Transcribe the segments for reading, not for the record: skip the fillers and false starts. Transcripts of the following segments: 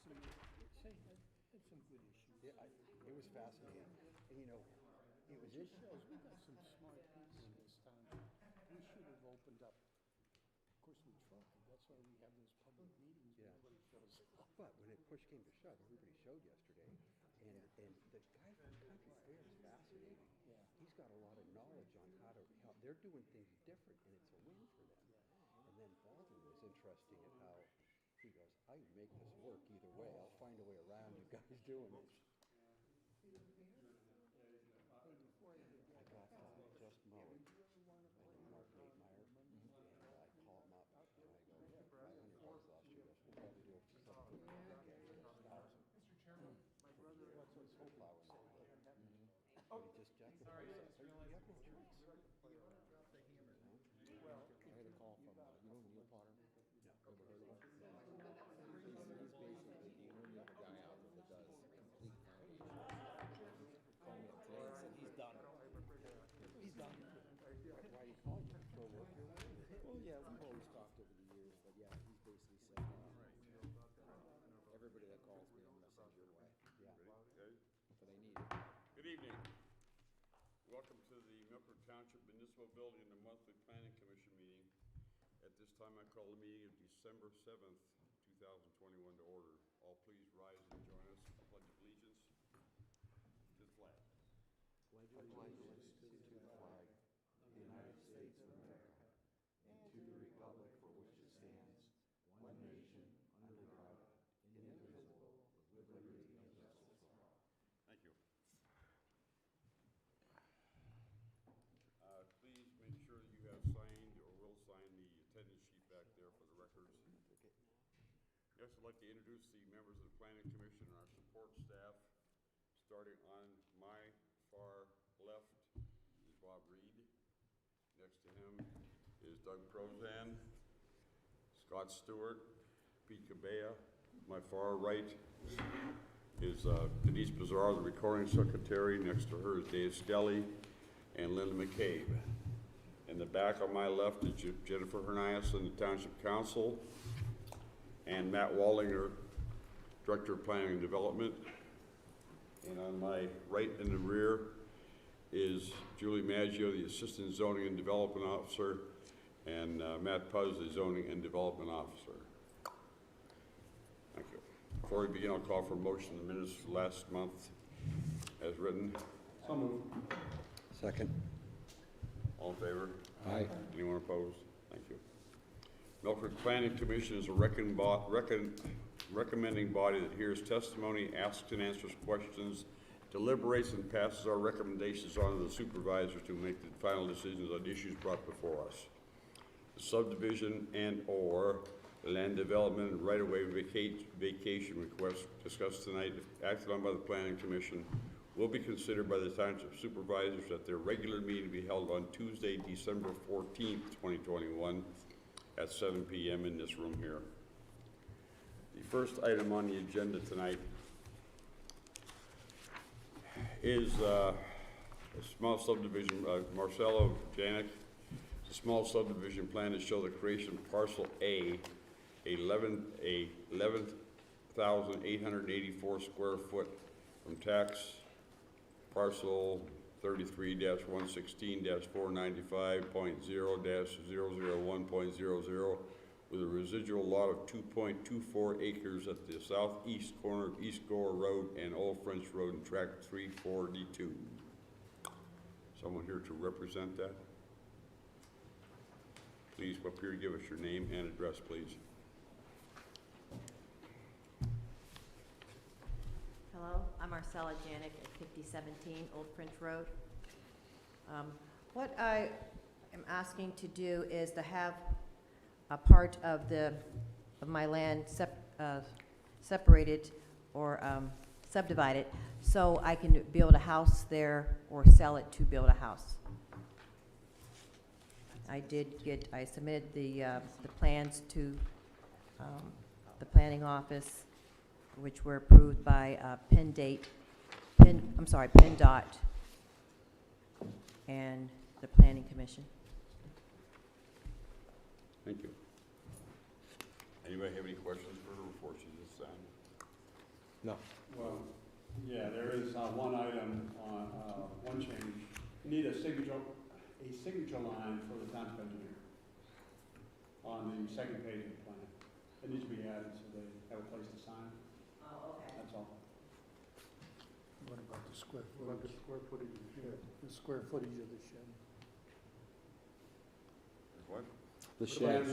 some good issues. Yeah, it was fascinating. And you know, it was It shows we got some smart people in this town. We should have opened up. Of course, we tried. That's why we have those public meetings where yeah. nobody shows up. But when push came to shove, everybody showed yesterday. And the guy from Country Fair is fascinating. Yeah. He's got a lot of knowledge on how they're doing things different, and it's a win for them. Yeah. And then Baldwin was interesting at how he goes, I can make this work either way. I'll find a way around you guys doing it. Hey, before I forget, I got just mowed. did you ever want to I play know Mark Natemeyer, and I call him up, and I go, we had $500 last year. We'll probably do it for something. Mr. Chairman, my brother, What's his snowplow in there? Oh, But he just jacked the price up. You have no choice. well, I had a call from, Neil Potter? No. Ever heard of him? He's basically the only other guy out there that does complete foundation. Called me up today and said he's done. He's done. Why do you call you? Throw work your way? Well, yeah, we've always talked over the years, but yeah, he's basically said, everybody that calls me, I'm gonna send your way. Yeah. Okay. But I need it. Good evening. Welcome to the Milkwork Township Municipal Building and Monthly Planning Commission meeting. At this time, I call the meeting of December 7th, 2021 to order. All please rise and join us in the Pledge of Allegiance to the flag. Pledge allegiance to the flag of the United States of America and to the republic for which it stands, one nation, under God, indivisible, with liberty and justice for all. Thank you. Please make sure that you have signed or will sign the attendance sheet back there for the records. Next, I'd like to introduce the members of the Planning Commission and our support staff. Starting on my far left is Bob Reed. Next to him is Doug Prozan, Scott Stewart, Pete Cabea. My far right is Denise Pizarro, the recording secretary. Next to her is Dave Skelly and Linda McCabe. In the back on my left is Jennifer Herniason, the Township Council, and Matt Wallinger, Director of Planning and Development. And on my right in the rear is Julie Maggio, the Assistant Zoning and Development Officer, and Matt Puz, the Zoning and Development Officer. Thank you. Before we begin, I'll call for a motion in the minutes for last month as written. so moved. Second. All in favor? Aye. Anyone opposed? Thank you. Milford Planning Commission is a recommending body that hears testimony, asks and answers questions, deliberates and passes our recommendations on to the supervisors to make the final decisions on issues brought before us. The subdivision and/or land development and right-of-way vacation requests discussed tonight, if acted on by the Planning Commission, will be considered by the Township Supervisors at their regular meeting to be held on Tuesday, December 14th, 2021 at 7 p.m. in this room here. The first item on the agenda tonight is a small subdivision, Marcelo Janik, a small subdivision plan to show the creation of parcel A, 11,884 square foot from tax parcel 33-116-495.0-001.00 with a residual lot of 2.24 acres at the southeast corner of East Gore Road and Old French Road in tract 342. Someone here to represent that? Please come up here and give us your name and address, please. Hello, I'm Marcella Janik at 5017 Old French Road. What I am asking to do is to have a part of my land separated or subdivided so I can build a house there or sell it to build a house. I submitted the plans to the planning office, which were approved by PennDOT, and the Planning Commission. Thank you. Anybody have any questions for her before she gets signed? No. Well, yeah, there is one item on, one change. You need a signature line for the township engineer on the second page of the plan. It needs to be added so they have a place to sign. Oh, okay. That's all. What about the square About the footage? square footage of the shed. The square footage of the shed. What? The And shed.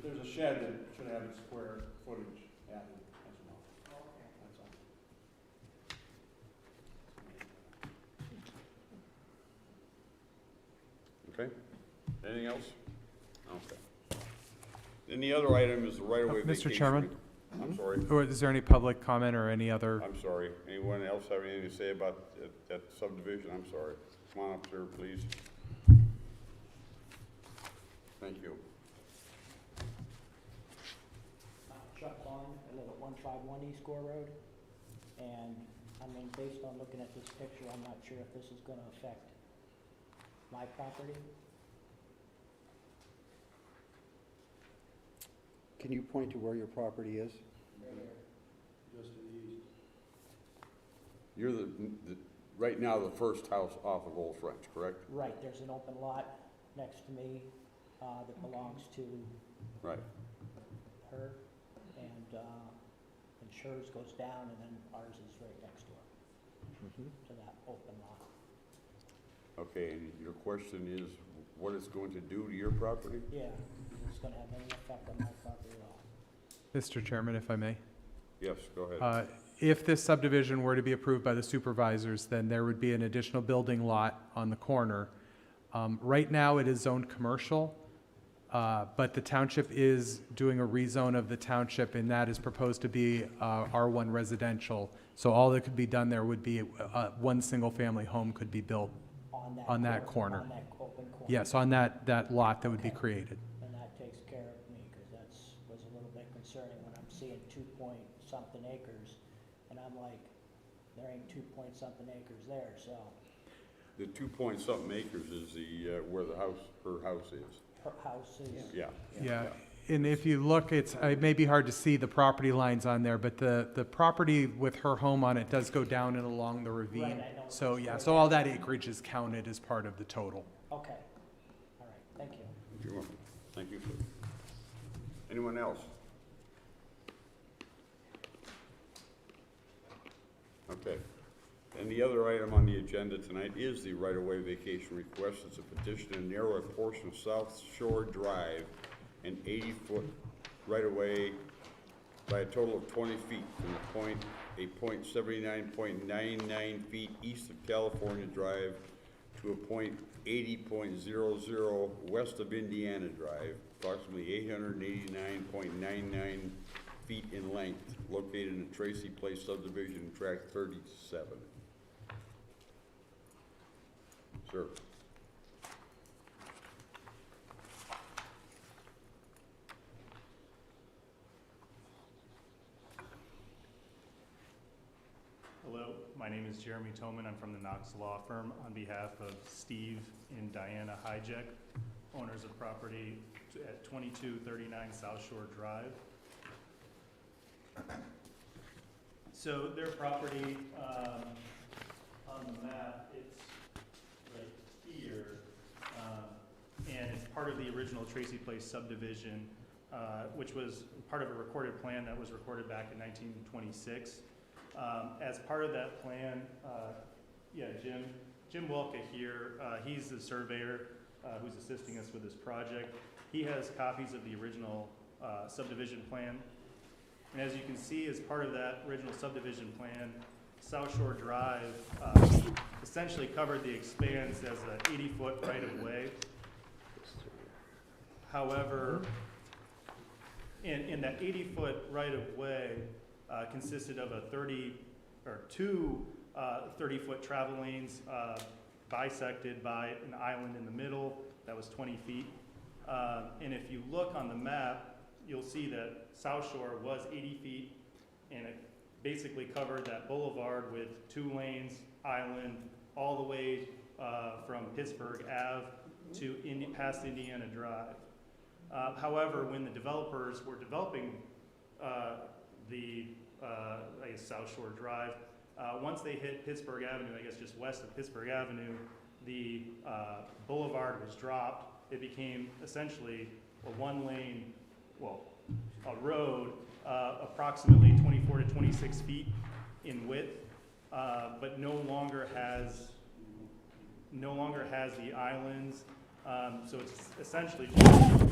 there's a shed that should have its square footage added as well. Okay. That's all. Okay. Anything else? Okay. Then the other item is the right-of-way vacation. Mr. Chairman? I'm sorry. Or is there any public comment or any other? I'm sorry. Anyone else have anything to say about that subdivision? I'm sorry. Come on up, sir, please. Thank you. Chuck Vaughn, I live at 151 East Gore Road, and, I mean, based on looking at this picture, I'm not sure if this is gonna affect my property. Can you point to where your property is? Just to the east. You're right now the first house off of Old French, correct? Right, there's an open lot next to me, that belongs to Right. her, and hers goes down, and then ours is right next to her, to that open lot. Okay, and your question is what it's going to do to your property? Yeah, is this gonna have any effect on my property at all? Mr. Chairman, if I may. Yes, go ahead. If this subdivision were to be approved by the supervisors, then there would be an additional building lot on the corner. Right now, it is zoned commercial, but the township is doing a rezone of the township, and that is proposed to be R1 residential. So all that could be done there would be one single-family home could be built on that corner. On that open corner? Yes, on that lot that would be Okay. created. And that takes care of me, because was a little bit concerning when I'm seeing 2-point-something acres, and I'm like, there ain't 2-point-something acres there, so. The 2-point-something acres is the, where her house is. Her house is, Yeah. Yeah, and if you look, it may be hard to see the property lines on there, but the property with her home on it does go down and along the ravine. Right, I know. So, yeah, so all that acreage is counted as part of the total. okay, all right, thank you. You're welcome. Thank you, sir. Anyone else? Okay. And the other item on the agenda tonight is the right-of-way vacation request. It's a petition to narrow a portion of South Shore Drive, an 80-foot right-of-way by a total of 20 feet from a point 79.99 feet east of California Drive to a point 80.00 west of Indiana Drive, approximately 889.99 feet in length, located in the Tracy Place subdivision, tract 37. Sir. Hello, my name is Jeremy Toman. I'm from the Knox Law Firm on behalf of Steve and Diana Hijack, owners of property at 2239 South Shore Drive. So their property, on the map, it's right here, and it's part of the original Tracy Place subdivision, which was part of a recorded plan that was recorded back in 1926. As part of that plan, Jim Welke here, he's the surveyor who's assisting us with this project. He has copies of the original subdivision plan. And as you can see, as part of that original subdivision plan, South Shore Drive essentially covered the expanse as an 80-foot right-of-way. However, in that 80-foot right-of-way consisted of two 30-foot travel lanes bisected by an island in the middle that was 20 feet. And if you look on the map, you'll see that South Shore was 80 feet, and it basically covered that boulevard with 2 lanes, island, all the way from Pittsburgh Ave to past Indiana Drive. However, when the developers were developing the, I guess, South Shore Drive. Once they hit Pittsburgh Avenue, I guess just west of Pittsburgh Avenue, the boulevard was dropped. It became essentially a one-lane, well, a road approximately 24 to 26 feet in width, but no longer has the islands. So it's essentially just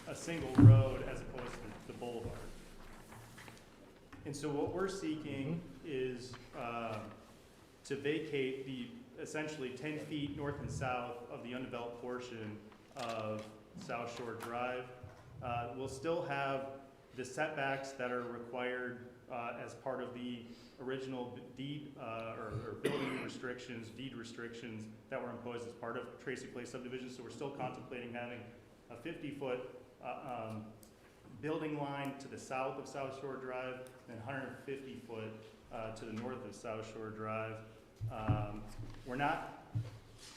a single road as opposed to the boulevard. And so what we're seeking is to vacate the essentially 10 feet north and south of the undeveloped portion of South Shore Drive. We'll still have the setbacks that are required as part of the original deed or building restrictions, deed restrictions that were imposed as part of Tracy Place subdivision. So we're still contemplating having a 50-foot building line to the south of South Shore Drive and 150 foot to the north of South Shore Drive. We're not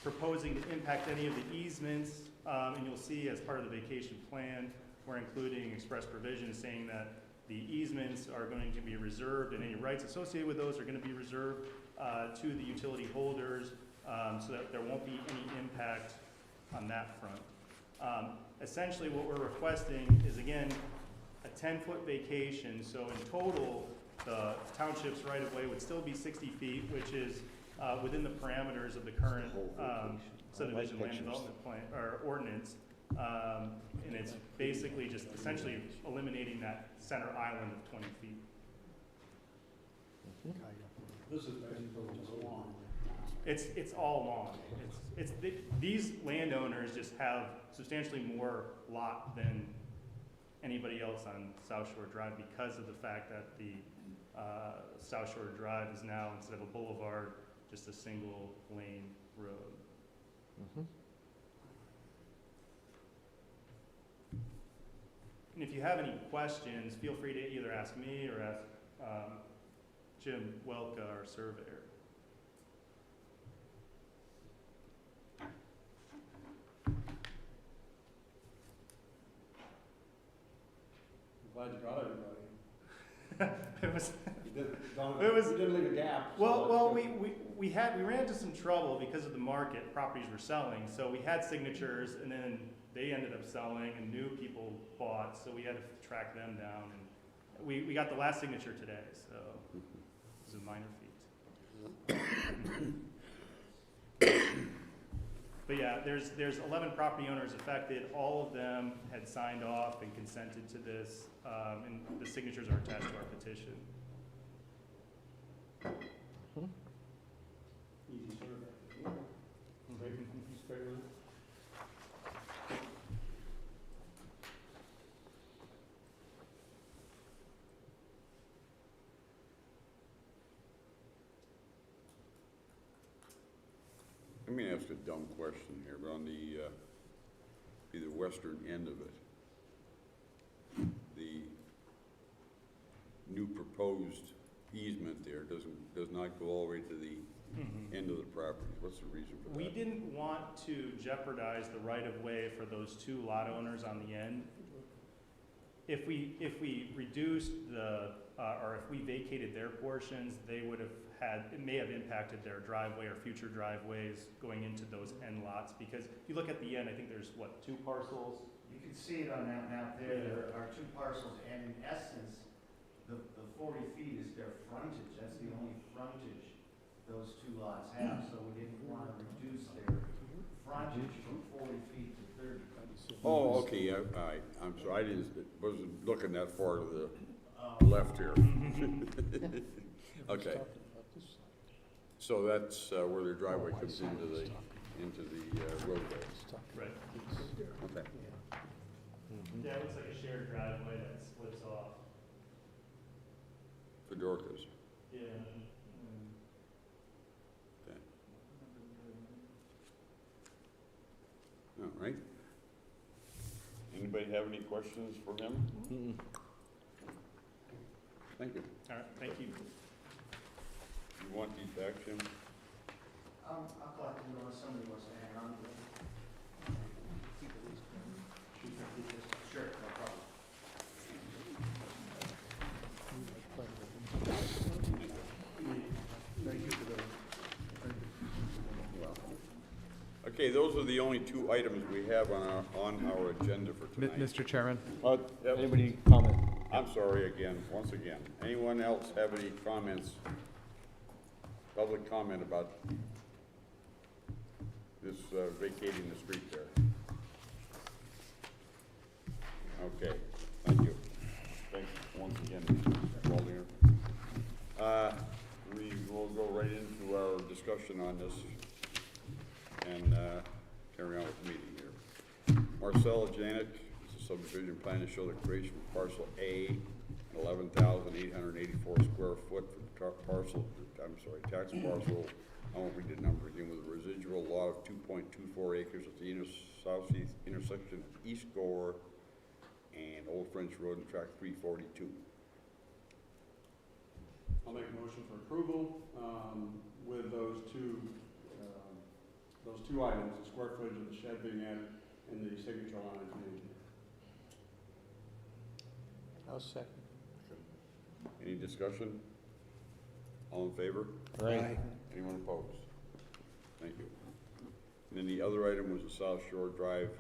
proposing to impact any of the easements, and you'll see as part of the vacation plan, we're including express provisions saying that the easements are going to be reserved and any rights associated with those are going to be reserved to the utility holders so that there won't be any impact on that front. Essentially what we're requesting is, again, a 10-foot vacation. So in total, the township's right-of-way would still be 60 feet, which is within the parameters of the current subdivision land development plan or ordinance. And it's basically just essentially eliminating that center island of 20 feet. This is basically just lawn. It's all lawn. These landowners just have substantially more lot than anybody else on South Shore Drive because of the fact that the South Shore Drive is now, instead of a boulevard, just a single lane road. And if you have any questions, feel free to either ask me or ask Jim Welka, our surveyor. Glad you brought everybody. It was. You didn't leave a gap. Well, we ran into some trouble because of the market. Properties were selling, so we had signatures, and then they ended up selling, and new people bought, so we had to track them down. And we got the last signature today, so it was a minor feat. But yeah, there's 11 property owners affected. All of them had signed off and consented to this, and the signatures are attached to our petition. Easy survey. Straight line. Let me ask a dumb question here, but on the western end of it, the new proposed easement there does not go all the way to the end of the property. What's the reason for that? We didn't want to jeopardize the right-of-way for those two lot owners on the end. If we reduced or if we vacated their portions, they would have it may have impacted their driveway or future driveways going into those end lots, because if you look at the end, I think there's, what, 2 parcels? You can see it on that map there. There are 2 parcels, and in essence, the 40 feet is their frontage. That's the only frontage those 2 lots have, so we didn't want to reduce their frontage from 40 feet to 30. Oh, okay, I'm sorry, wasn't looking that far to the left here. Okay. So that's where their driveway comes into the roadway. Right. Okay. Yeah, it looks like a shared driveway that splits off. Fedorka's. Yeah. Okay. All right. Anybody have any questions for him? Thank you. All right, thank you. You want these back, Jim? I'll collect them unless somebody wants to hang on to them. Sure, no problem. Okay, those are the only two items we have on our agenda for tonight. Mr. Chairman? Yep. Anybody comment? I'm sorry once again. Anyone else have any comments, public comment about this vacating the street there? Okay, thank you. Thanks once again, Waldinger. We will go right into our discussion on this and carry on with the meeting here. Marcella Janet, this is a subdivision plan to show the creation of parcel A, 11,884 square foot for tax parcel. I won't read the number again, with a residual lot of 2.24 acres at the southeast intersection of East Gore and Old French Road and Track 342. I'll make a motion for approval with those two items, the square footage of the shed being added and the signature lines being. I'll second. Any discussion? All in favor? Aye. Anyone opposed? Thank you. And then the other item was the South Shore Drive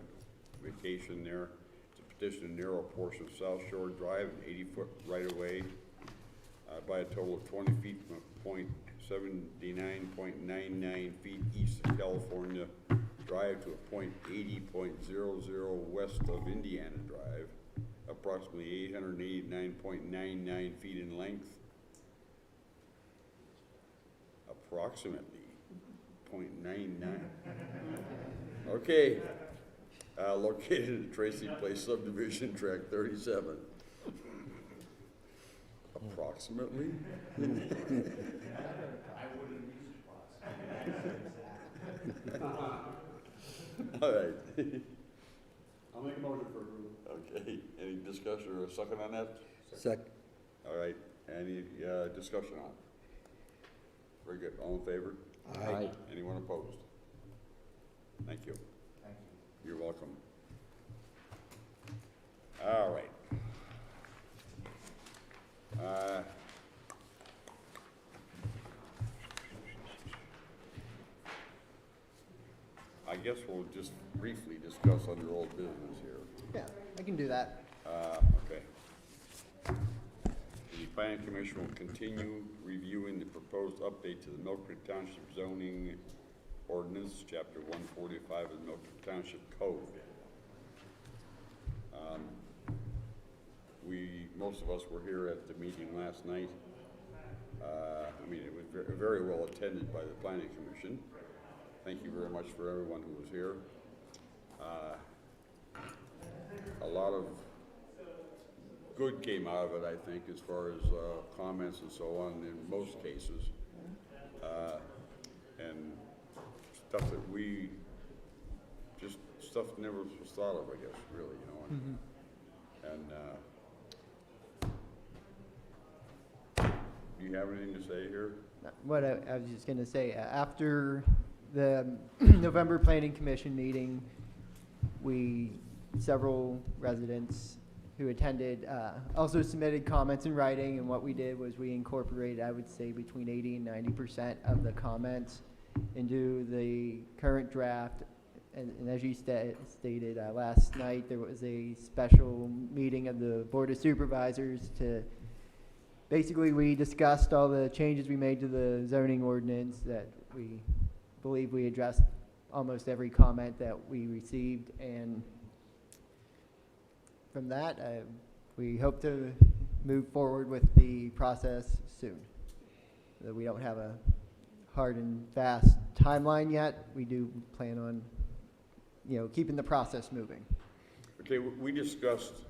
vacation there. It's a petition to narrow a portion of South Shore Drive, an 80-foot right-of-way by a total of 20 feet from point 79.99 feet east of California Drive to a point 80.00 west of Indiana Drive, approximately 889.99 feet in length, approximately 0.99. Okay, located in Tracy Place subdivision, track 37. Approximately? I wouldn't use spots. All right. I'll make a motion for approval. Okay, any discussion or a second on that? Second. All right, any discussion on it? Very good, all in favor? Aye. Anyone opposed? Thank you. Thank you. You're welcome. All right. I guess we'll just briefly discuss under old business here. Yeah, I can do that. Okay. The Planning Commission will continue reviewing the proposed update to the Milkwork Township zoning ordinance, chapter 145 of the Milkwork Township Code. Most of us were here at the meeting last night. I mean, it was very well attended by the Planning Commission. Thank you very much for everyone who was here. A lot of good came out of it, I think, as far as comments and so on in most cases. And stuff that we stuff never was thought of, I guess, really, you know. And do you have anything to say here? What I was just going to say, after the November Planning Commission meeting, several residents who attended also submitted comments in writing, and what we did was we incorporated, I would say, between 80 and 90% of the comments into the current draft. And as you stated, last night there was a special meeting of the Board of Supervisors to basically we discussed all the changes we made to the zoning ordinance, that we believe we addressed almost every comment that we received, and from that we hope to move forward with the process soon. We don't have a hard and fast timeline yet. We do plan on keeping the process moving. Okay, we discussed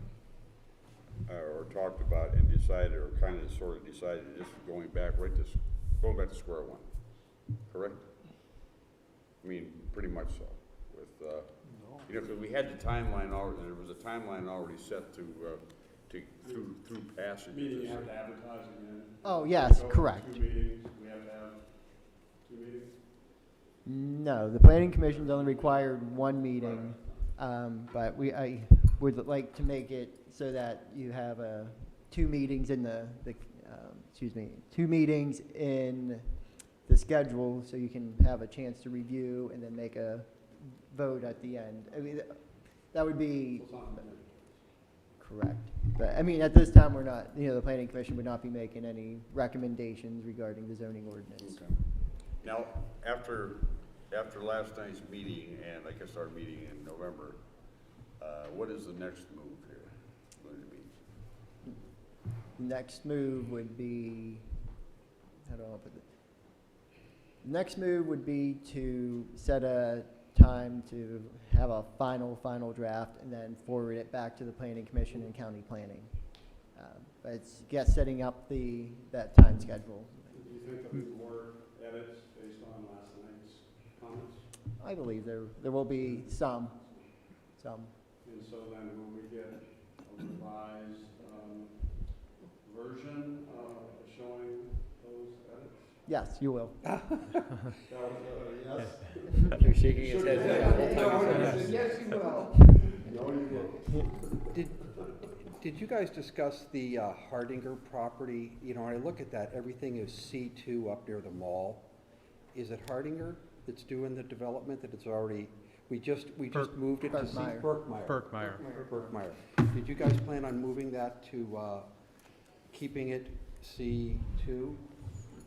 or talked about and decided, or kind of sort of decided, just going back to square one, correct? I mean, pretty much so. With because we had the timeline already. There was a timeline already set to through passage. Meeting, you have to advertise again. Oh yes, correct. 2 meetings. We have to have 2 meetings. No, the Planning Commission's only required 1 meeting, but I would like to make it so that you have 2 meetings in 2 meetings in the schedule, so you can have a chance to review and then make a vote at the end. I mean, that would be So it's not permitted. correct. But, I mean, at this time, we're not, the planning commission would not be making any recommendations regarding the zoning ordinance. Okay. Now, after last night's meeting, and I guess our meeting in November, what is the next move here going to be? Next move would be, how do I put it? Next move would be to set a time to have a final draft and then forward it back to the planning commission and county planning. But it's, setting up that time schedule. Do you think there'll be more edits based on last night's comments? I believe there will be some. And so then will we get a revised version showing those edits? Yes, you will. That was yes? You're shaking his head. Yes, you will. No, you will. Did you guys discuss the Hardinger property? You know, when I look at that, everything is C2 up near the mall. Is it Hardinger that's doing the development, that it's already, we just moved it to C? Berkmeyer. Berkmeyer. Did you guys plan on moving that to keeping it C2?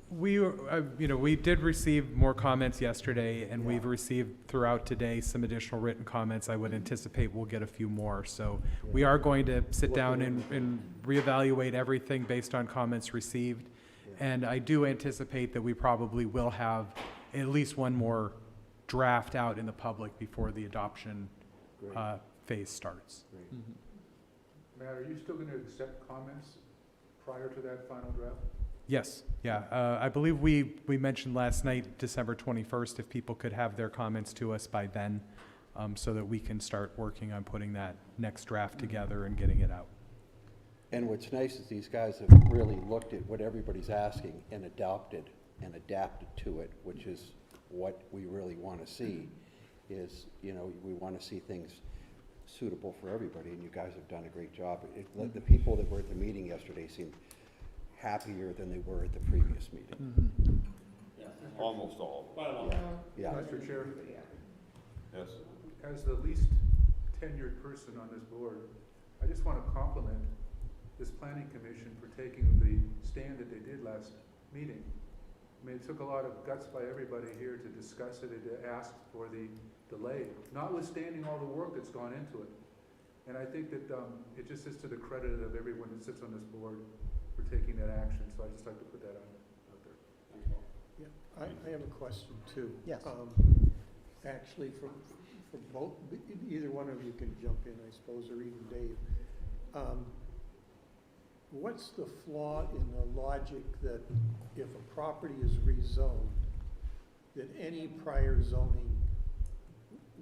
We did receive more comments yesterday, and we've received throughout today some additional written comments. I would anticipate we'll get a few more. So we are going to sit down and reevaluate everything based on comments received. And I do anticipate that we probably will have at least one more draft out in the public before the adoption phase starts. Matt, are you still going to accept comments prior to that final draft? Yes, yeah. I believe we mentioned last night, December 21st, if people could have their comments to us by then, so that we can start working on putting that next draft together and getting it out. And what's nice is these guys have really looked at what everybody's asking and adopted and adapted to it, which is what we really want to see. Is, we want to see things suitable for everybody, and you guys have done a great job. The people that were at the meeting yesterday seemed happier than they were at the previous meeting. Yeah, almost all. Yeah. Mr. Chair, Yes. as the least tenured person on this board, I just want to compliment this planning commission for taking the stand that they did last meeting. I mean, it took a lot of guts by everybody here to discuss it and to ask for the delay, notwithstanding all the work that's gone into it. And I think that it just is to the credit of everyone that sits on this board for taking that action. So I'd just like to put that out there. Yeah, I have a question too. Yes. Actually, for both, either one of you can jump in, I suppose, or even Dave. What's the flaw in the logic that if a property is rezoned, that any prior zoning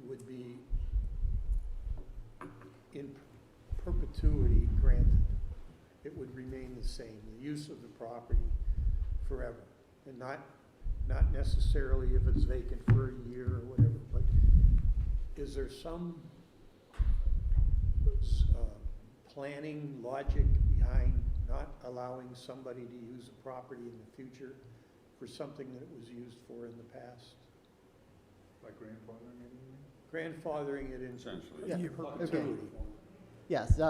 would be in perpetuity granted? It would remain the same, the use of the property forever, and not necessarily if it's vacant for a year or whatever, but is there some planning logic behind not allowing somebody to use a property in the future for something that it was used for in the past? Like grandfathering, maybe? Grandfathering it in Essentially. perpetuity. Yes,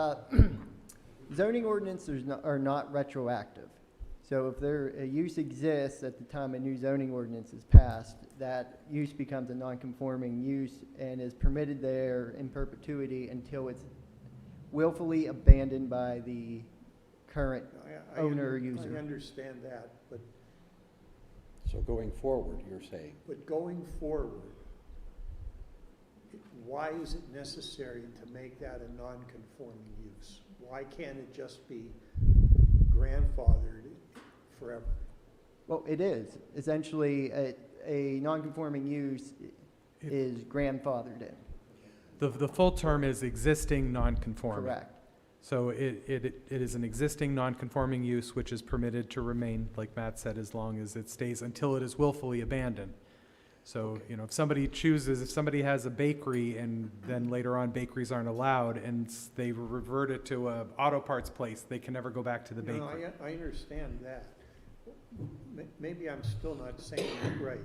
zoning ordinances are not retroactive. So if a use exists at the time a new zoning ordinance is passed, that use becomes a non-conforming use and is permitted there in perpetuity until it's willfully abandoned by the current owner or user. I understand that, but So going forward, you're saying? But going forward, why is it necessary to make that a non-conforming use? Why can't it just be grandfathered forever? Well, it is. Essentially, a non-conforming use is grandfathered in. The full term is existing non-conforming. Correct. So it is an existing non-conforming use which is permitted to remain, like Matt said, as long as it stays, until it is willfully abandoned. So, if somebody has a bakery and then later on bakeries aren't allowed and they revert it to a auto parts place, they can never go back to the bakery. No, I understand that. Maybe I'm still not saying it right.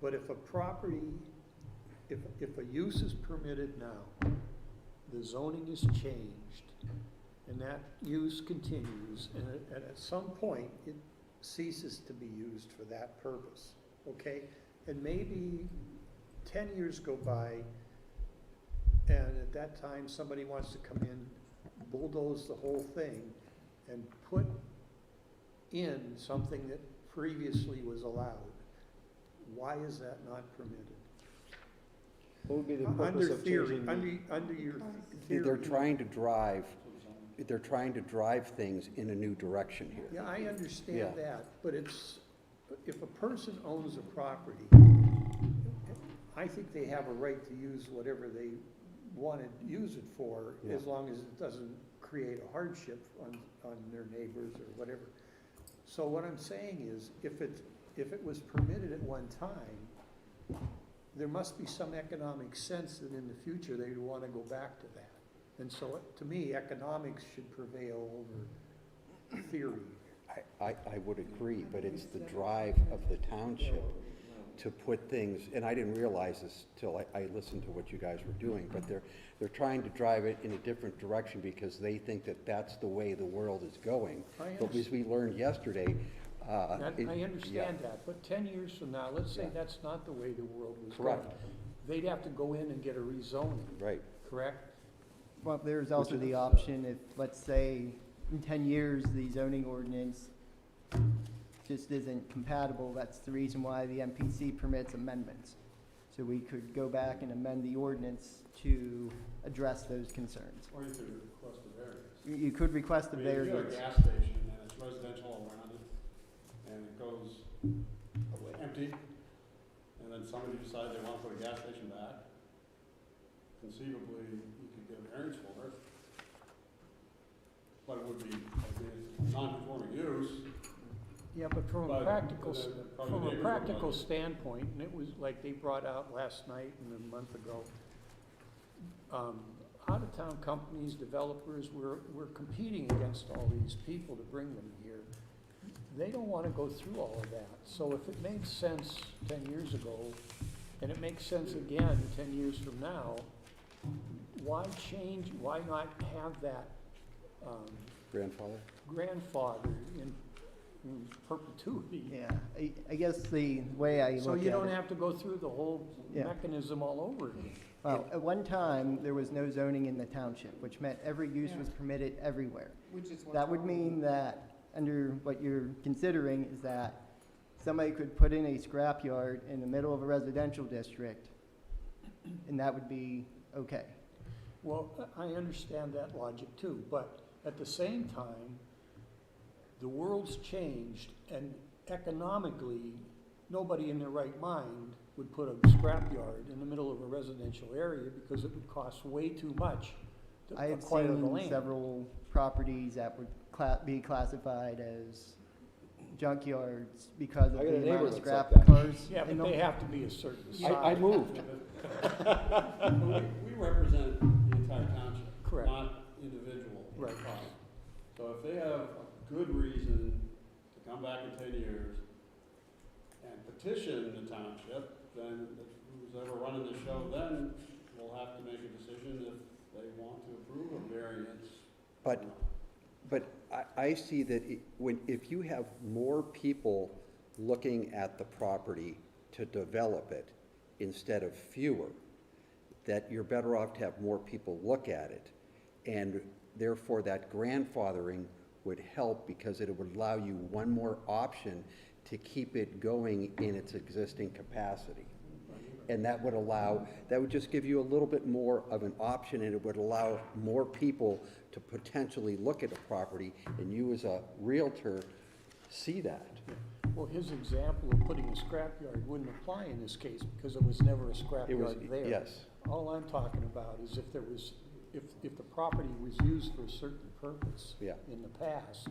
But if a property if a use is permitted now, the zoning is changed, and that use continues, and at some point, it ceases to be used for that purpose, okay? And maybe 10 years go by, and at that time, somebody wants to come in, bulldoze the whole thing, and put in something that previously was allowed. Why is that not permitted? What would be the Under purpose of theory, changing? under your theory. They're trying to drive things in a new direction here. Yeah, I understand Yeah. that, but it's, if a person owns a property, I think they have a right to use whatever they want to use it for, as long as it doesn't create a hardship on their neighbors or whatever. So what I'm saying is, if it was permitted at one time, there must be some economic sense that in the future they'd want to go back to that. And so, to me, economics should prevail over theory. I would agree, but it's the drive of the township to put things, and I didn't realize this till I listened to what you guys were doing, but they're trying to drive it in a different direction because they think that that's the way the world is going. But as we learned yesterday, I understand that, but 10 years from now, let's say that's not the way the world was going. Correct. They'd have to go in and get a rezoning, Right. correct? Well, there's also the option if, let's say, in 10 years, the zoning ordinance just isn't compatible. That's the reason why the MPC permits amendments. So we could go back and amend the ordinance to address those concerns. Or you could request a variance. You could request a I mean, if you variance. have a gas station and it's residential around it, and it goes empty, and then somebody decides they want to put a gas station back, conceivably, you could get a variance for it. But it would be, I mean, it's non-conforming use. Yeah, but from a But practical, the- probably from a neighbors practical would like- standpoint, and it was like they brought out last night and a month ago, out-of-town companies, developers, we're competing against all these people to bring them here. They don't want to go through all of that. So if it made sense 10 years ago, and it makes sense again 10 years from now, why change, why not have that Grandfather? grandfather in perpetuity? Yeah, I guess the way I look at it. So you don't have to go through the whole Yeah. mechanism all over again. Well, at one time, there was no zoning in the township, which meant every use was permitted everywhere. That would mean that, under what you're considering, is that somebody could put in a scrapyard in the middle of a residential district, and that would be okay. Well, I understand that logic too, but at the same time, the world's changed, and economically, nobody in their right mind would put a scrapyard in the middle of a residential area because it would cost way too much to I have acquire the seen land. several properties that would be classified as junkyards because of I got a the neighbor amount of that's scrap like that. cars. Yeah, and but they have to be a certain size. I moved. We represent the entire township. Correct. Not individual. Right. So if they have a good reason to come back in 10 years and petition the township, then who's ever running the show then will have to make a decision if they want to approve a variance. But I see that if you have more people looking at the property to develop it instead of fewer, that you're better off to have more people look at it. And therefore, that grandfathering would help because it would allow you one more option to keep it going in its existing capacity. And that would just give you a little bit more of an option, and it would allow more people to potentially look at a property, and you as a realtor see that. Well, his example of putting a scrapyard wouldn't apply in this case because it was never a scrapyard there. Yes. All I'm talking about is if there was, if the property was used for a certain purpose Yeah. in the past,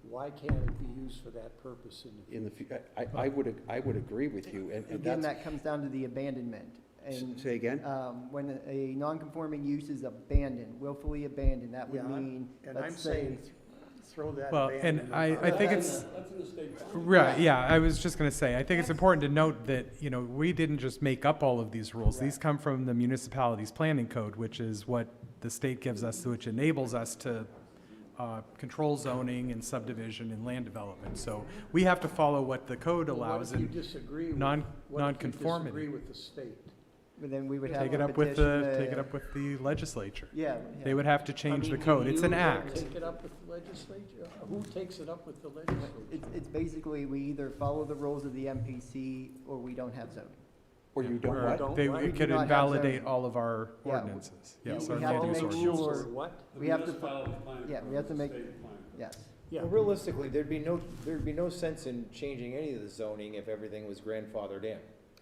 why can't it be used for that purpose in the future? I would agree with you, and Again, that's. that comes down to the abandonment. And Say again? when a non-conforming use is abandoned, willfully abandoned, that would Yeah, mean, and I'm let's say, saying throw that Well, and abandonment I out. think That's it's, That's in the state plan. right, yeah, I was just gonna say, I think it's important to note that, you know, we didn't just make up all of these rules. These Correct. come from the municipality's planning code, which is what the state gives us, which enables us to control zoning and subdivision and land development. So we have to follow what the code Well, allows What if and you disagree with, nonconformity. disagree with the state? But then we would have take to it up with petition the, take it up with the legislature. Yeah. They would have to change I the mean, code. do It's an you act. Take it up with the legislature? Who takes it up with the legislature? It's basically, we either follow the rules of the MPC or we don't have zoning. Or you don't Or what? Don't they, what? it We do could not have invalidate zoning. all of our Yeah, ordinances. Yes, we our have land to use make ordinances. sure- What? The We have to- municipality's planning yeah, we have to code, make- the state plan. Yes. Yeah. Well, realistically, there'd be no sense in changing any of the zoning if everything was grandfathered in.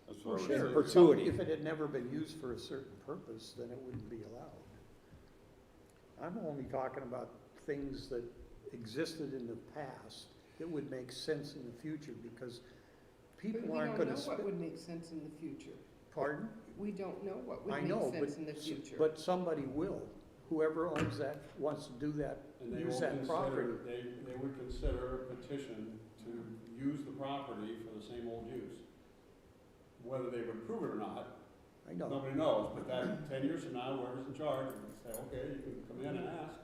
That's Well, what I was sure, saying. but Perpetuity. if it had never been used for a certain purpose, then it wouldn't be allowed. I'm only talking about things that existed in the past that would make sense in the future, because people aren't gonna But we don't know what spend. would make sense in the future. Pardon? We don't know what I would know, make but, sense in the future. but somebody will. Whoever owns that, wants to do that, And they use will that property. consider, they would consider a petition to use the property for the same old use. Whether they would approve it or not, I know. nobody knows, but that 10 years from now, whoever's in charge will say, okay, you can come in and ask.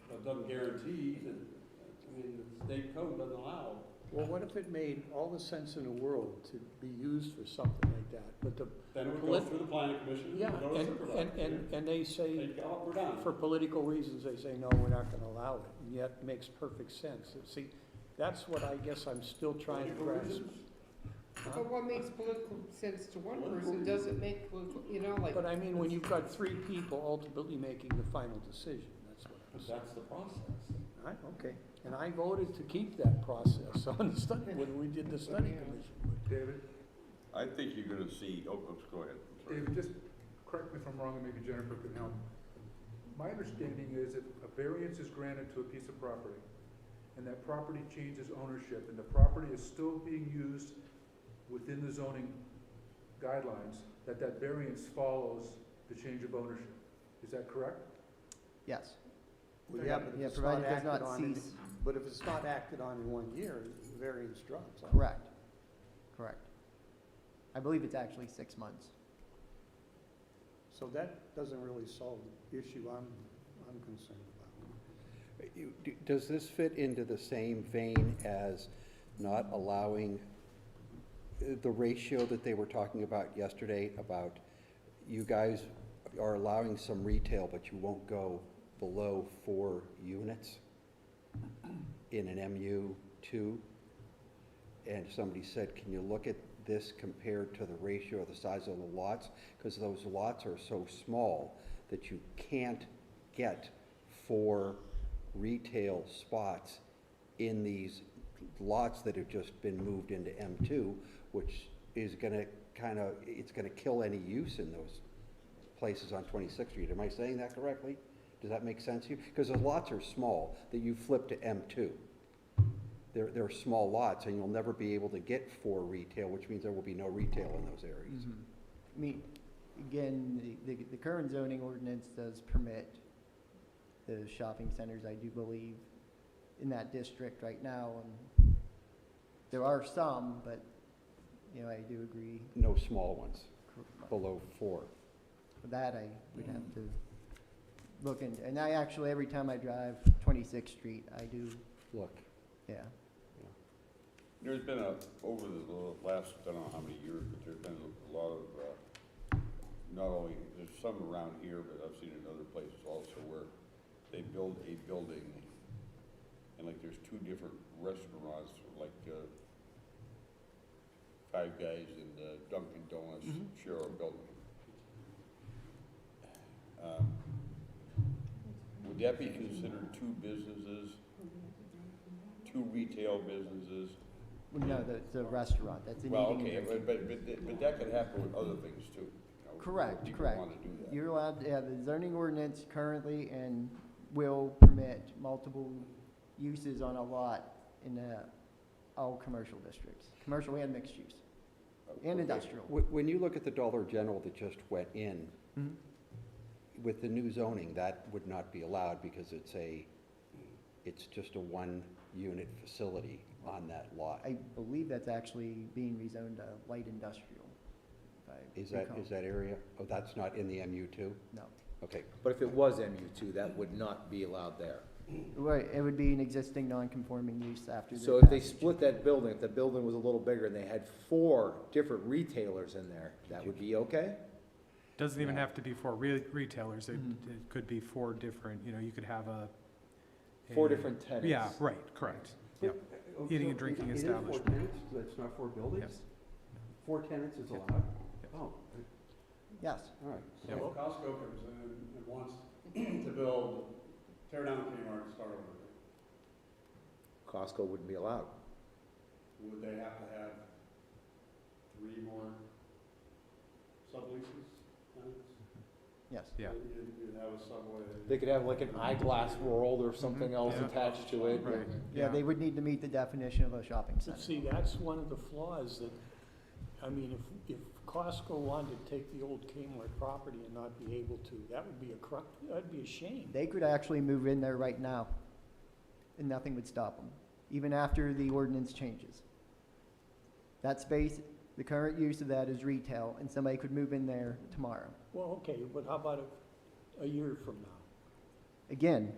But it doesn't guarantee that, I mean, the state code doesn't allow. Well, what if it made all the sense in the world to be used for something like that, but the, Then it would go through the planning commission, yeah, and go to and, supervisor. and they say, They'd go up or down. for political reasons, they say, no, we're not gonna allow it, and yet it makes perfect sense. And see, that's what I guess I'm still trying to Political grasp. reasons. Huh? But what makes political sense to one Political person doesn't make political, you know, like. But I mean, when you've got three people ultimately making the final decision, that's what I'm But saying. that's the process. Right, okay, and I voted to keep that process on the study, when we did the study commission. David, I think you're gonna see, oh, oops, go ahead. I'm sorry. David, just correct me if I'm wrong, and maybe Jennifer can help. My understanding is if a variance is granted to a piece of property, and that property changes ownership, and the property is still being used within the zoning guidelines, that variance follows the change of ownership. Is that correct? Yes. Well, yeah, but if Yeah, it's not provided it does acted not on, in- cease. but if it's not acted on in 1 year, the variance drops. Correct. Correct. I believe it's actually 6 months. So that doesn't really solve the issue I'm concerned about. Does this fit into the same vein as not allowing the ratio that they were talking about yesterday, about you guys are allowing some retail, but you won't go below 4 units in an MU2? And somebody said, can you look at this compared to the ratio of the size of the lots? Because those lots are so small that you can't get 4 retail spots in these lots that have just been moved into M2, which is gonna it's gonna kill any use in those places on 26th Street. Am I saying that correctly? Does that make sense to you? Because the lots are small that you flip to M2. They're small lots, and you'll never be able to get 4 retail, which means there will be no retail in those areas. I mean, again, the current zoning ordinance does permit the shopping centers, I do believe, in that district right now. There are some, but, you know, I do agree. No small ones, below 4. For that, I would have to look in, and I actually, every time I drive 26th Street, I do, Look, yeah. There's been over the last, I don't know how many years, but there's been a lot of, not only, there's some around here, but I've seen it in other places also, where they build a building, and like there's 2 different restaurants, like Five Guys and Dunkin' Donuts share a building. Would that be considered 2 businesses, 2 retail businesses? No, the restaurant, that's an Well, eating okay, and drinking. but that could happen with other things too. You know, Correct, people correct. wanna do that. You're allowed, yeah, the zoning ordinance currently and will permit multiple uses on a lot in all commercial districts, commercial and mixed use, and Okay. industrial. when you look at the Dollar General that just went in, with the new zoning, that would not be allowed because it's just a one-unit facility on that lot. I believe that's actually being rezoned to light industrial. if I recall. Is that area, oh, that's not in the MU2? No. Okay, But if it was MU2, that would not be allowed there. Right, it would be an existing non-conforming use after the So if they passage. split that building, if the building was a little bigger and they had 4 different retailers in there, that would be okay? Doesn't even Yeah. have to be 4 retailers, it could be 4 different, you could have a. 4 different tenants. Yeah, right, correct, yep. Eating and drinking It is establishment. 4 tenants, that's not 4 buildings? Yes. 4 tenants is Yep. allowed? Yep. Oh, Yes. all right. Yep. So if Costco comes in and wants to build, tear down Kmart and start over, Costco wouldn't be allowed. would they have to have 3 more subleases, tenants? Yes. Yeah. You'd have a Subway. They could have like an eyeglass world or something else Yeah. attached to it. Right. Yeah, they would need to meet the definition of a shopping But center. see, that's one of the flaws that, I mean, if Costco wanted to take the old Kmart property and not be able to, that would be that'd be a shame. They could actually move in there right now, and nothing would stop them, even after the ordinance changes. That space, the current use of that is retail, and somebody could move in there tomorrow. Well, okay, but how about a year from now? Again,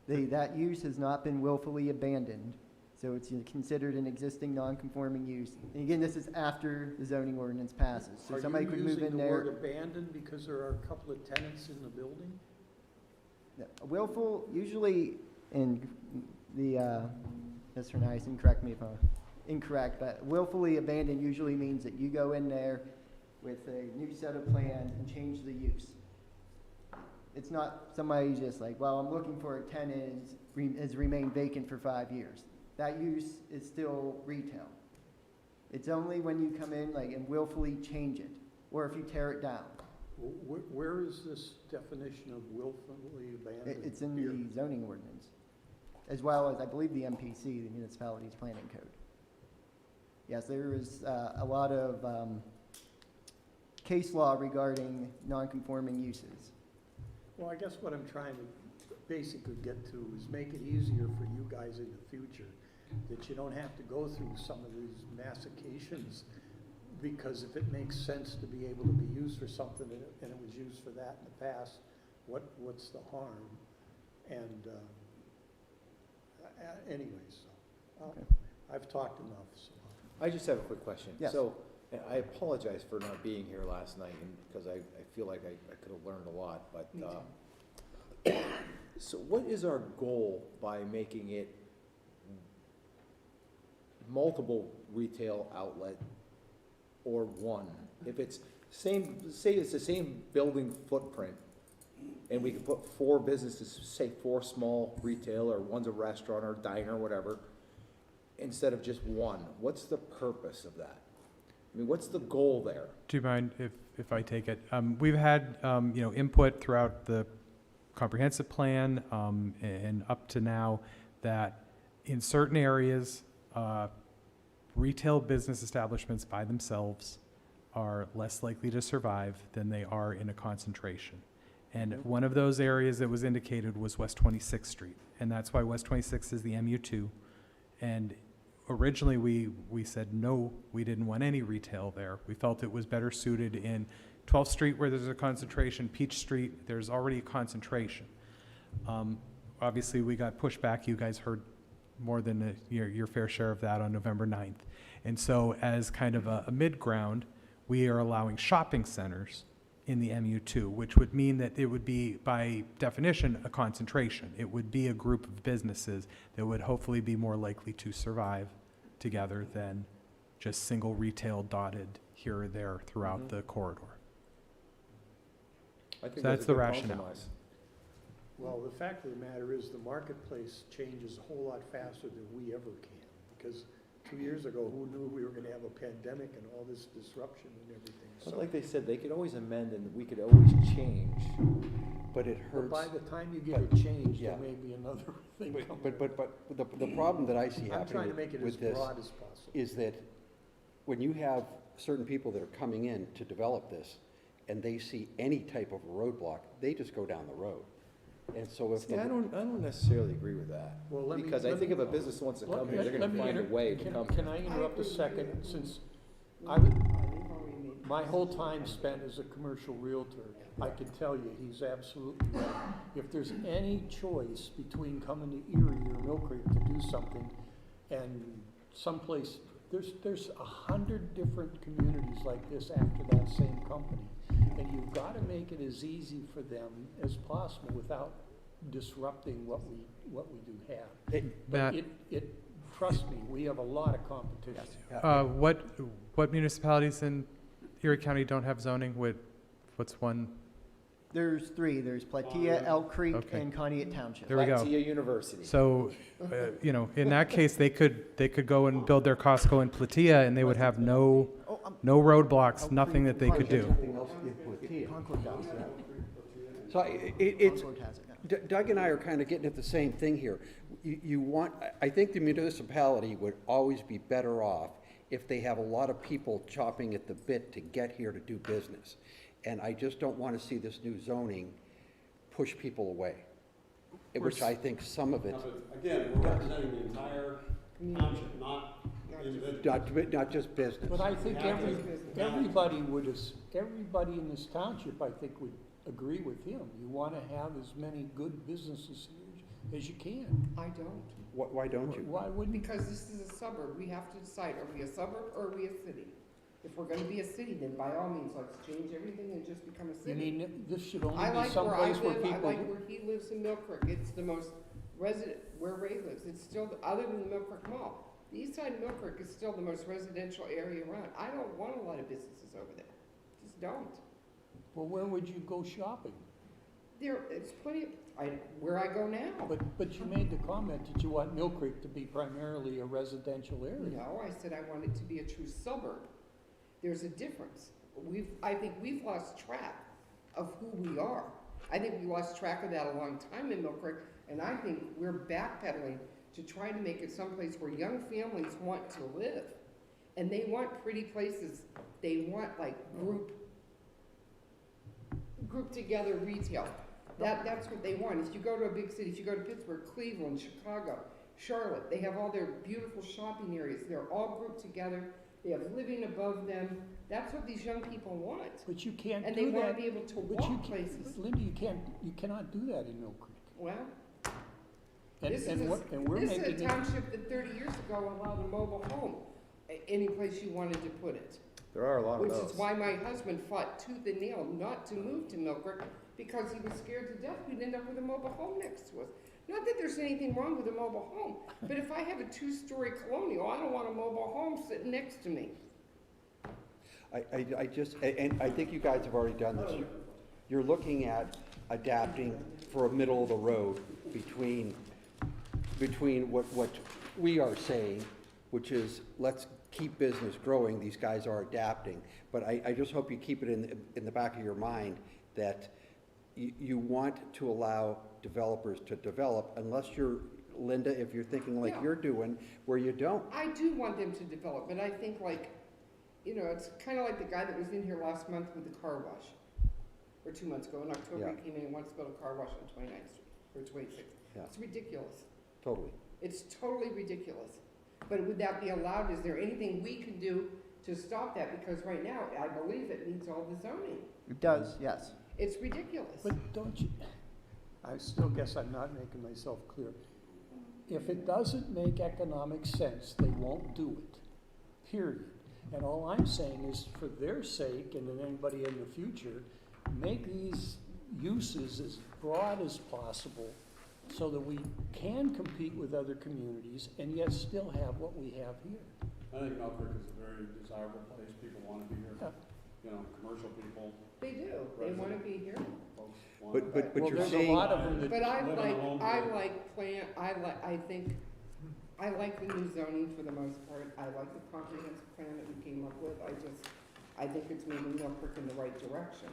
that use has not been willfully abandoned, so it's considered an existing non-conforming use. And again, this is after the zoning ordinance passes, so somebody could move in there. Are you using the word abandoned because there are a couple of tenants in the building? Willful, usually in the, Mr. Nyson, correct me if I'm incorrect, but willfully abandoned usually means that you go in there with a new set of plans and change the use. It's not somebody just like, well, I'm looking for a tenant, has remained vacant for 5 years. That use is still retail. It's only when you come in like and willfully change it, or if you tear it down. Where is this definition of willfully abandoned? It's in here? the zoning ordinance, as well as, I believe, the MPC, the Municipalities Planning Code. Yes, there is a lot of case law regarding non-conforming uses. Well, I guess what I'm trying to basically get to is make it easier for you guys in the future, that you don't have to go through some of these massifications, because if it makes sense to be able to be used for something and it was used for that in the past, what's the harm? And anyways, so, Okay. I've talked enough, so. I just have a quick question. Yes. So, and I apologize for not being here last night, and because I feel like I could have learned a lot, but, so what is our goal by making it multiple retail outlet or one? If it's say it's the same building footprint, and we can put 4 businesses, say 4 small retail, or one's a restaurant or diner or whatever, instead of just one, what's the purpose of that? I mean, what's the goal there? Do you mind if I take it? We've had, input throughout the comprehensive plan, and up to now, that in certain areas, retail business establishments by themselves are less likely to survive than they are in a concentration. And one of those areas that was indicated was West 26th Street, and that's why West 26th is the MU2. And originally, we said, no, we didn't want any retail there. We felt it was better suited in 12th Street, where there's a concentration, Peach Street, there's already a concentration. Obviously, we got pushback. You guys heard more than your fair share of that on November 9th. And so as kind of a mid-ground, we are allowing shopping centers in the MU2, which would mean that it would be, by definition, a concentration. It would be a group of businesses that would hopefully be more likely to survive together than just single retail dotted here or there throughout the corridor. I think So that's a the good rationale. compromise. Well, the fact of the matter is, the marketplace changes a whole lot faster than we ever can, because 2 years ago, who knew we were gonna have a pandemic and all this disruption and everything, But so. like they said, they could always amend and we could always change. But it But hurts. by the time you get it changed, yeah. there may be another thing coming. But the problem that I see I'm trying to happening make it as with this broad as possible. is that when you have certain people that are coming in to develop this, and they see any type of roadblock, they just go down the road. And so if See, the, I don't necessarily agree with that. Well, let me- Because I let think me- if a business wants to Let- come here, they're let gonna me find a inter- way to can- come. Can I interrupt a agree with second, you. since We've I would, already made my the whole decision. time spent as a commercial realtor, I can tell you, he's absolutely right. If there's any choice between coming to Erie or Mill Creek to do something and someplace, there's 100 different communities like this after that same company. And you've gotta make it as easy for them as possible without disrupting what we do have. Matt, But trust me, we have a lot of competition. what municipalities in Erie County don't have zoning? What's one? There's three. There's Platia, Elk Creek, Okay. and Conneaut Township. There we go. Platia University. So, you know, in that case, they could go and build their Costco in Platia, and they would have no roadblocks, nothing that they could do. nothing else in Platia. Concord does, yeah. So it's, Concord has it now. Doug and I are kind of getting at the same thing here. You want, I think the municipality would always be better off if they have a lot of people chopping at the bit to get here to do business. And I just don't want to see this new zoning push people away, which I think some of it, Again, we're representing the entire township, not individuals. not just business. But I think everybody in this township, I think, would agree with him. You want to have as many good businesses here as you can. I don't, Why don't you? Why wouldn't? because this is a suburb, we have to decide, are we a suburb or are we a city? If we're gonna be a city, then by all means, let's change everything and just become a I city. mean, this should I only be like where I someplace where live, I people. like where he lives in Milkwork, it's the most where Ray lives, it's still, other than the Milkwork Mall, the east side of Milkwork is still the most residential area around. I don't want a lot of businesses over there, just don't. Well, where would you go shopping? It's plenty of, where I go now. But you made the comment that you want Mill Creek to be primarily a residential area. No, I said I want it to be a true suburb. There's a difference. I think we've lost track of who we are. I think we lost track of that a long time in Milkwork, and I think we're backpedaling to try to make it someplace where young families want to live. And they want pretty places. They want like group together retail. That's what they want. If you go to a big city, if you go to Pittsburgh, Cleveland, Chicago, Charlotte, they have all their beautiful shopping areas. They're all grouped together. They have living above them. That's what these young people want. But you can't And they do want that. to be able to But you walk can't, places. Linda, you cannot do that in Mill Creek. Well, And, this and is what, and we're this is making a it, township that 30 years ago allowed a mobile home any place you wanted to put it. There are a lot of Which those. is why my husband fought tooth and nail not to move to Milkwork, because he was scared to death we'd end up with a mobile home next to us. Not that there's anything wrong with a mobile home, but if I have a 2-story colonial, I don't want a mobile home sitting next to me. I just, and I think you guys have already done this. You're looking at adapting for a middle of the road between what we are saying, which is let's keep business growing, these guys are adapting. But I just hope you keep it in the back of your mind that you want to allow developers to develop, unless you're, Linda, if you're thinking like Yeah. you're doing, where you don't. I do want them to develop, but I think like, you know, it's kind of like the guy that was in here last month with the car wash, or 2 months ago, in October, Yeah. he came in and wants to build a car wash on 29th Street, or 26th. Yeah. It's ridiculous. Totally. It's totally ridiculous. But would that be allowed? Is there anything we can do to stop that? Because right now, I believe it meets all the zoning. It does, yes. It's ridiculous. but don't you, I still guess I'm not making myself clear. If it doesn't make economic sense, they won't do it, period. And all I'm saying is, for their sake, and then anybody in the future, make these uses as broad as possible so that we can compete with other communities and yet still have what we have here. I think Milkwork is a very desirable place. People want to be here. Yeah. You know, commercial people, They do. They want to be here. folks want But Well, you're there's a saying, lot of them that. But I Live in a home I like the new zoning for the most part. I like the comprehensive plan that we came up with. I think it's moving Milkwork in the right direction.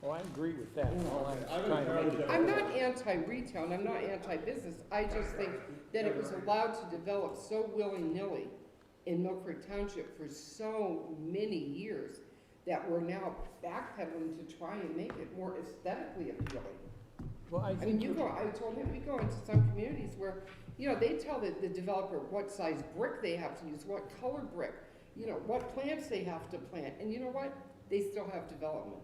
Oh, I agree with that. All I I'm would trying to encourage make it. I'm not anti-retail and I'm not anti-business. I just think that it was allowed to develop so willy-nilly in Milkwork Township for so many years that we're now backpedaling to try and make it more aesthetically appealing. Well, I I mean, think, I told him, we go into some communities where, you know, they tell the developer what size brick they have to use, what color brick, you know, what plants they have to plant, and you know what? They still have development.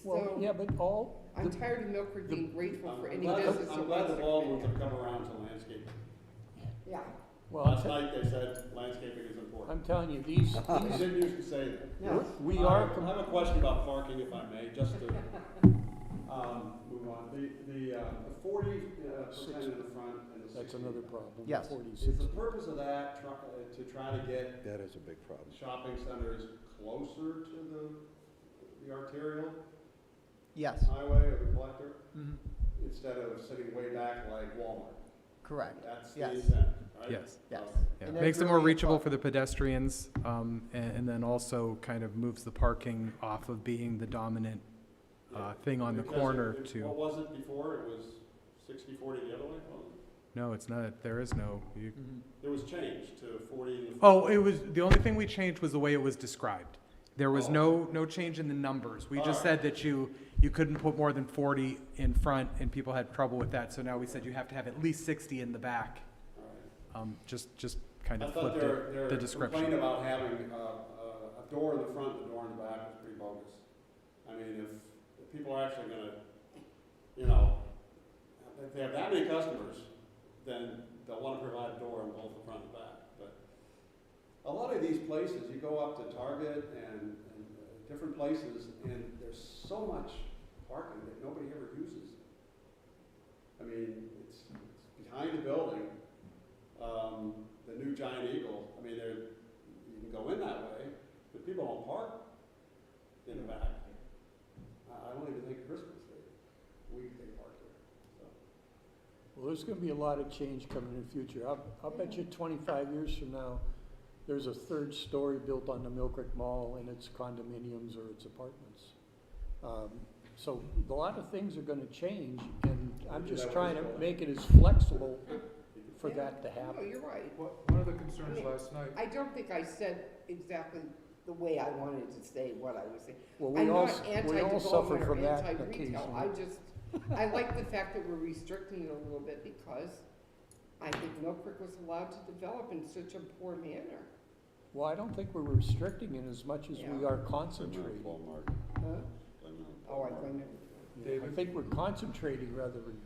well, So, yeah, but all, I'm tired of Milford being grateful for I'm any glad business. the- that I'm glad wants the to Baldwins come in. have come around to landscaping. Yeah, well, Last night they said landscaping is important. I'm telling you, these, They didn't used to say that. no, we are, I have a question about parking, if I may, just to, move on. The 40% in the front and the 60. that's another problem. Yes. 46. Is the purpose of that to try to get That is a big problem. shopping centers closer to the arterial Yes, highway or the collector, mhm, instead of sitting way back like Walmart? correct, That's the Yes. intent, right? Yes. yes. Okay. Yeah, And makes that's it more really reachable fun. for the pedestrians, and then also kind of moves the parking off of being the dominant thing on the Because corner What to, was it before? It was 60/40 the other way? wasn't it? no, it's not, there is no, you, Mhm. There was change to 40 in the front. oh, it was, the only thing we changed was the way it was described. There was Oh. no change in the numbers. We just Alright. said that you couldn't put more than 40 in front, and people had trouble with that, so now we said you have to have at least 60 in the back. All right. Just kind I of thought flipped their the description. complaint about having a door in the front and a door in the back was pretty bogus. I mean, if people are actually gonna, you know, if they have that many customers, then they'll wanna provide a door on both the front and back. But a lot of these places, you go up to Target and different places, and there's so much parking that nobody ever uses. I mean, it's behind the building. The new Giant Eagle, I mean, you can go in that way, but people don't park in the back. I don't even think Christmas they park there, so. Well, there's gonna be a lot of change coming in the future. I'll bet you 25 years from now, there's a third story built on the Milkwork Mall and it's condominiums or it's apartments. So a lot of things are gonna change and I'm just trying to make it as flexible for that to no, happen. you're right. One of the concerns last night, I don't think I said exactly the way I wanted to say what I was saying. Well, I'm we all, not we all suffer anti-development or from that anti-retail, I occasionally. just, I like the fact that we're restricting it a little bit because I think Milkwork was allowed to develop in such a poor manner. Well, I don't think we're restricting it as much as we Yeah. are concentrating. Huh? Oh, I blame it. I think we're concentrating rather than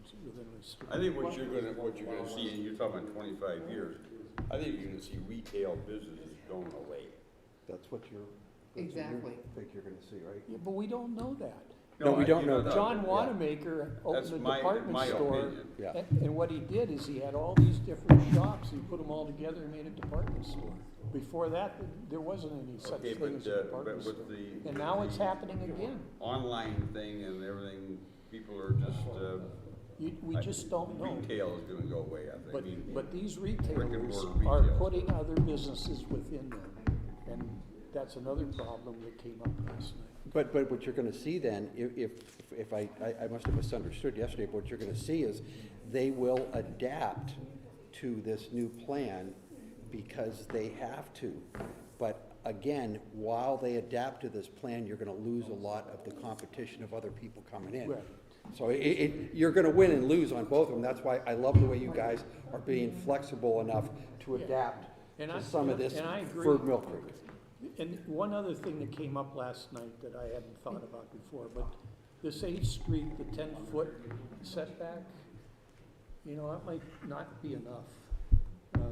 restricting. I think what you're gonna see, and you're talking about 25 years, I think you're gonna see retail businesses going away. That's what you're, Exactly. think you're gonna see, right? Yeah, but we don't know that. No, we don't know that. John Watermaker That's opened a my department store, opinion. Yeah. and what he did is he had all these different shops, and he put them all together and made a department store. Before that, there wasn't any such Okay, thing as a but department store. with the. And now it's happening again. Online thing and everything, people are just, We just don't know. retail is gonna go away, I think. I mean, But these brick and retailers mortar are retail. putting other businesses within them, and that's another problem that came up last night. But what you're gonna see then, if I must have misunderstood yesterday, but what you're gonna see is they will adapt to this new plan because they have to. But again, while they adapt to this plan, you're gonna lose a lot of the competition of other people coming in. Right. So you're gonna win and lose on both of them. That's why I love the way you guys are being flexible enough to adapt to some of this And I agree. for Milkwork. And one other thing that came up last night that I hadn't thought about before, but this 8th Street, the 10-foot setback, you know, that might not be enough.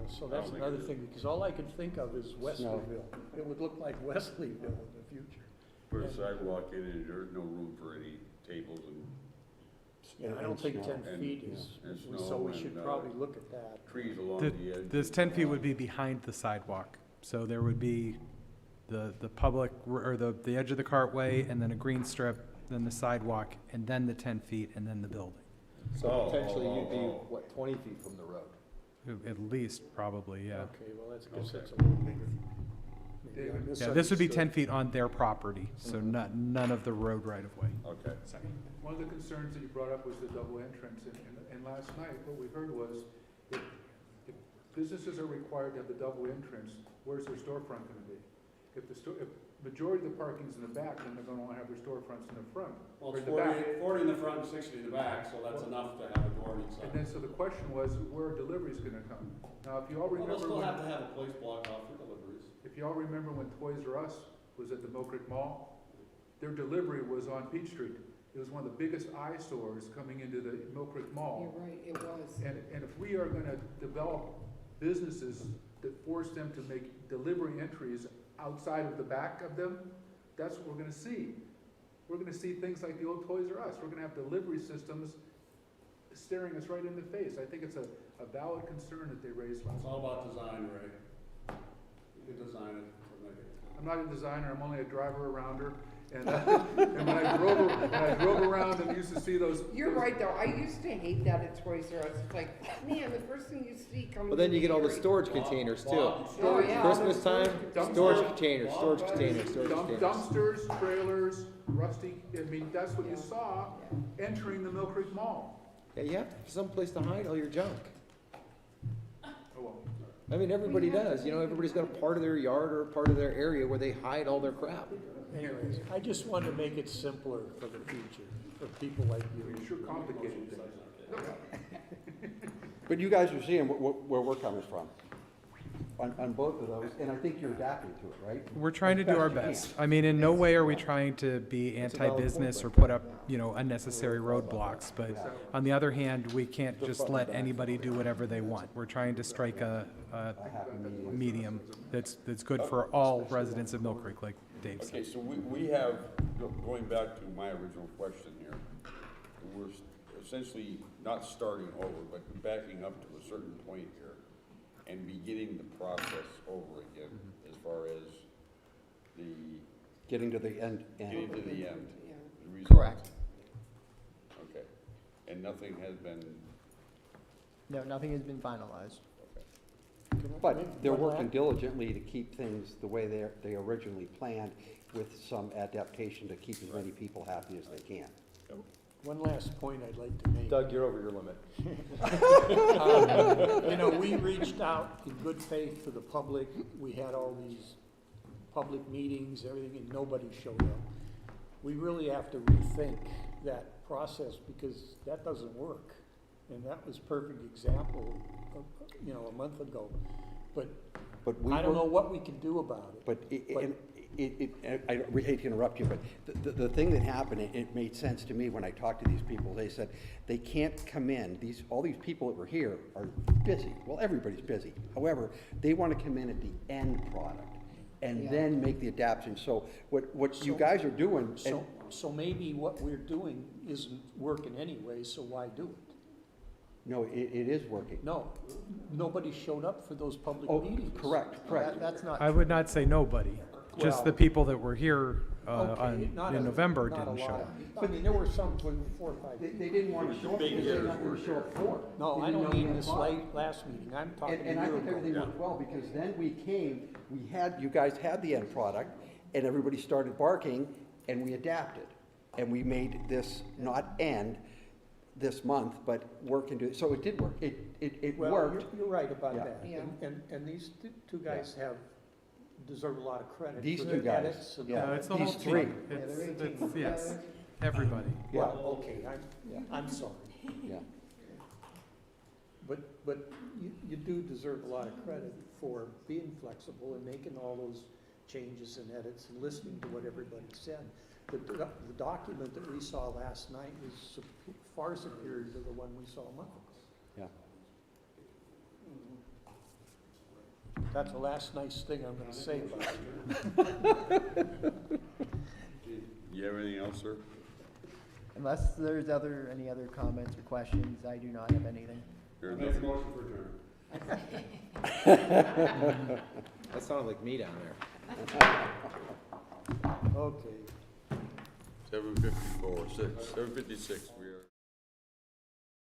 So that's another thing, because all I could think of is Wesleyville. It would look like Wesleyville in the future. Put a sidewalk in and there's no room for any tables and Yeah, I don't think 10 And- feet is, and so snow we and, should probably look at that. trees along the edge. This 10 feet would be behind the sidewalk, so there would be the public, or the edge of the cartway, and then a green strip, then the sidewalk, and then the 10 feet, and then the building. So Oh, potentially oh, you'd be, oh. what, 20 feet from the road? At least, probably, yeah. Okay, well, that's, I guess Okay. that's a little bigger. Maybe I David? Yeah, this would be misunderstood. 10 feet on their property, so none of the road right of way. Okay. one of the concerns that you brought up was the double entrance, and last night, what we heard was, if businesses are required to have the double entrance, where's their storefront gonna be? If majority of the parking's in the back, then they're gonna wanna have their storefronts in the front. Well, or it's in the back. 40 in the front, 60 in the back, so that's enough to have a door on each And side. then, so the question was, where are deliveries gonna come? Now, if you all Well, they'll remember still when, have to have a place blocked off for deliveries. if you all remember when Toys R Us was at the Milkwork Mall, their delivery was on Peach Street. It was one of the biggest eyesores coming into the Milkwork Mall. You're right, it was. And if we are gonna develop businesses that force them to make delivery entries outside of the back of them, that's what we're gonna see. We're gonna see things like the old Toys R Us. We're gonna have delivery systems staring us right in the face. I think it's a valid concern that they raised last It's night. all about design, Ray. You can design it from there. I'm not a designer, I'm only a driver around her. And when I drove around and used to see those. You're right, though. I used to hate that at Toys R Us. It's like, man, the first thing you see coming. Well, then you in get all the area- storage containers too. Oh, yeah. Christmas time, Dumpsters. storage containers, storage containers, storage containers. Dumpsters, trailers, rusty, I mean, that's what you saw entering the Mill Creek Mall. Yeah, you have some place to hide all your junk. Oh, well. I mean, everybody does, you know, everybody's got a part of their yard or a part of their area where they hide all their crap. Anyways, I just want to make it simpler for the future, for people like you. You sure complicated things. But you guys are seeing where we're coming from on both of those, and I think you're adapting to it, right? We're trying to As do our you can. best. I mean, in no way are we trying to be That's a valid point, anti-business or Mike. put up, you know, unnecessary roadblocks. But on the other hand, we can't just let anybody do whatever they want. We're trying to strike a medium that's good for all residents of Mill Creek, like Dave said. Okay, so we have, going back to my original question here, we're essentially not starting over, but backing up to a certain point here and beginning the process over again as far as the, Getting to the end. getting to the end. Yeah. the result. Correct. Okay, and nothing has been, No, nothing has been finalized. But they're working diligently to keep things the way they originally planned, with some adaptation to keep as many people happy as they can. One last point I'd like to make. Doug, you're over your limit. You know, we reached out in good faith to the public. We had all these public meetings, everything, and nobody showed up. We really have to rethink that process because that doesn't work. And that was a perfect example of, you know, a month ago. But I don't know what we can do about it. But I hate to interrupt you, but the thing that happened, it made sense to me when I talked to these people. They said they can't come in, all these people that were here are busy. Well, everybody's busy. However, they want to come in at the end product and then make the adaptation. So what you guys are doing. So maybe what we're doing isn't working anyway, so why do it? No, it is working. No, nobody showed up for those public Oh, meetings. correct. That's not I would not say nobody, just the Well- people that were here Okay, not in a- November not a didn't show lot. up. I mean, there were some, 4 or 5. They didn't want to show up because they not going to show up for. No, They I didn't don't know mean we this had last meeting, I'm talking a And I year think everything ago. went well, because then we came, you guys had the end product, and everybody started barking, and we adapted. And we made this not end this month, but work into, so it did work. It Well, worked. you're right about Yeah. that. Yeah. And these two guys deserve a lot of credit. These for two their guys, edits and yeah. No, it's the These whole three. team. It's, they're 18. yes, everybody. Yeah. Well, okay, I'm sorry. Yeah. But you do deserve a lot of credit for being flexible and making all those changes and edits and listening to what everybody said. The document that we saw last night was far superior to the one we saw a month ago. Yeah. That's the last nice thing I'm gonna say about it. you have anything else, sir? Unless there's any other comments or questions, I do not have anything. Here's Make a nothing. motion for adjournment. That sounded like me down there. Okay. 7:54, 7:56, we are.